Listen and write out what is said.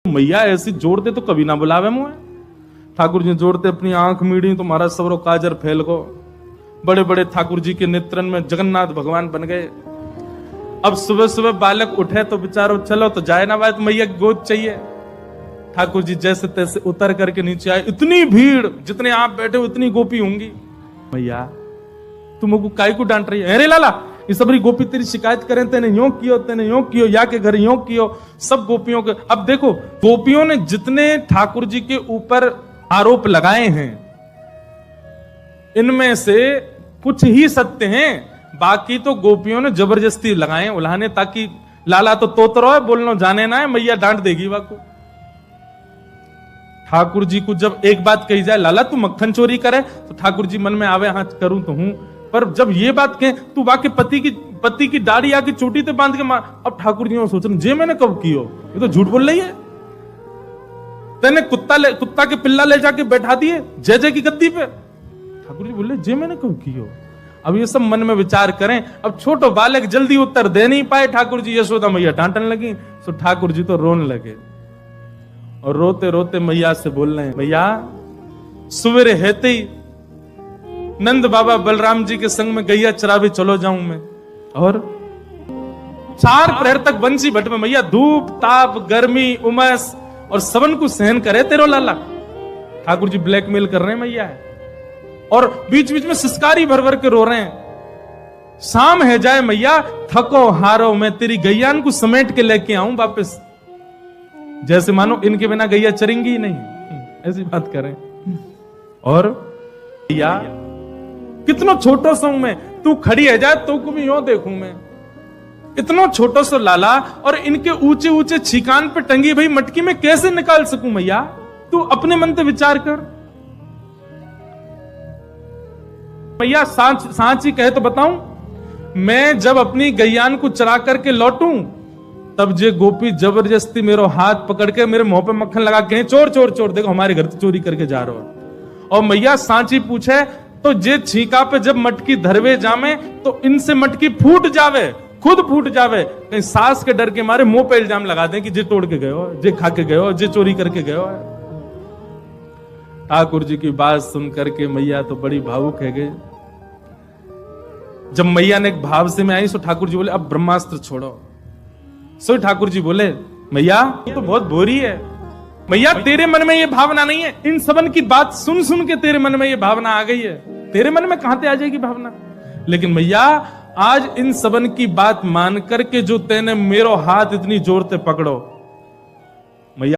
मैया ऐसी जोड़ते तो कभी ना बुलावे मुझे। ठाकुर जी जोड़ते अपनी आंख मीड़ी तो महाराज सबरो काजर फैल गो। बड़े बड़े ठाकुर जी के नेत्रन में जगन्नाथ भगवान बन गए। अब सुबह सुबह बालक उठे तो बेचारो चलो तो जाए ना बात, मैया गोद चाहिए। ठाकुर जी जैसे तैसे उतर करके नीचे आए। इतनी भीड़, जितने आप बैठे उतनी गोपी होंगी। मैया तुमको काय को डांट रही है? अरे लाला ये सबरी गोपी तेरी शिकायत करें, तेने यूं कियो, या के घर यूं कियो। सब गोपियों के, अब देखो गोपियों ने जितने ठाकुर जी के ऊपर आरोप लगाए हैं इनमें से कुछ ही सत्य हैं, बाकी तो गोपियों ने जबरदस्ती लगाए उल्हाने, ताकि लाला तो तोतरो है, बोलना जाने ना है, मैया डांट देगी वाको। ठाकुर जी को जब एक बात कही जाए लाला तू मक्खन चोरी करे, तो ठाकुर जी मन में आवे हाँ करूं तो हूं, पर जब ये बात कहे तू वाके पति की दाढ़ी आके चोटी ते बांध के मार, अब ठाकुर जी सोच रहे जे मैंने कब कियो, ये तो झूठ बोल रही है। तेने कुत्ता के पिल्ला ले जाके बैठा दिए जय जय की गद्दी पे। ठाकुर जी बोले जे मैंने कब कियो। अब ये सब मन में विचार करें। अब छोटो बालक जल्दी उत्तर दे नहीं पाए। ठाकुर जी यशोदा मैया डांटने लगी, तो ठाकुर जी तो रोने लगे और रोते रोते मैया से बोल रहे हैं, मैया सुवेरे हेते ही नंद बाबा बलराम जी के संग में गैया चरावे चलो जाऊं मैं, और 4 प्रहर तक बंसी भट्ट में मैया धूप ताप गर्मी उमस और सबन को सहन करे तेरो लाला। ठाकुर जी ब्लैकमेल कर रहे हैं मैया है, और बीच बीच में सिसकारी भर भर के रो रहे हैं। शाम है जाए मैया थको हारो मैं तेरी गैयान को समेट के लेके आऊं वापस, जैसे मानो इनके बिना गैया चरेंगी ही नहीं, ऐसी बात करें। और या कितना छोटो सा हूं मैं, तू खड़ी है जाए तो को भी यूं देखूं मैं, इतना छोटो सा लाला, और इनके ऊंचे ऊंचे छिकान पे टंगी भाई मटकी में कैसे निकाल सकूं मैया, तू अपने मन से विचार कर। मैया सांच ही कहे तो बताऊं, मैं जब अपनी गैयान को चरा करके लौटूं तब जे गोपी जबरदस्ती मेरो हाथ पकड़ के मेरे मुंह पे मक्खन लगा के चोर चोर चोर, देखो हमारे घर से चोरी करके जा रहा हो। और मैया सांची पूछे तो जे छीका पे जब मटकी धरवे जामे तो इनसे मटकी फूट जावे, खुद फूट जावे, कहीं सास के डर के मारे मुंह पे इल्जाम लगा दें कि जे तोड़ के गए हो, जे खा के गए हो, जे चोरी करके गए हो। ठाकुर जी की बात सुन करके मैया तो बड़ी भावुक है गए। जब मैया ने एक भाव से में आई तो ठाकुर जी बोले अब ब्रह्मास्त्र छोड़ो। सो ठाकुर जी बोले मैया ये तो बहुत बोरी है, मैया तेरे मन में ये भावना नहीं है, इन सबन की बात सुन सुन के तेरे मन में ये भावना आ गई है, तेरे मन में कहां से आ जाएगी भावना। लेकिन मैया आज इन सबन की बात मान करके जो तेने मेरो हाथ इतनी जोर से पकड़ो,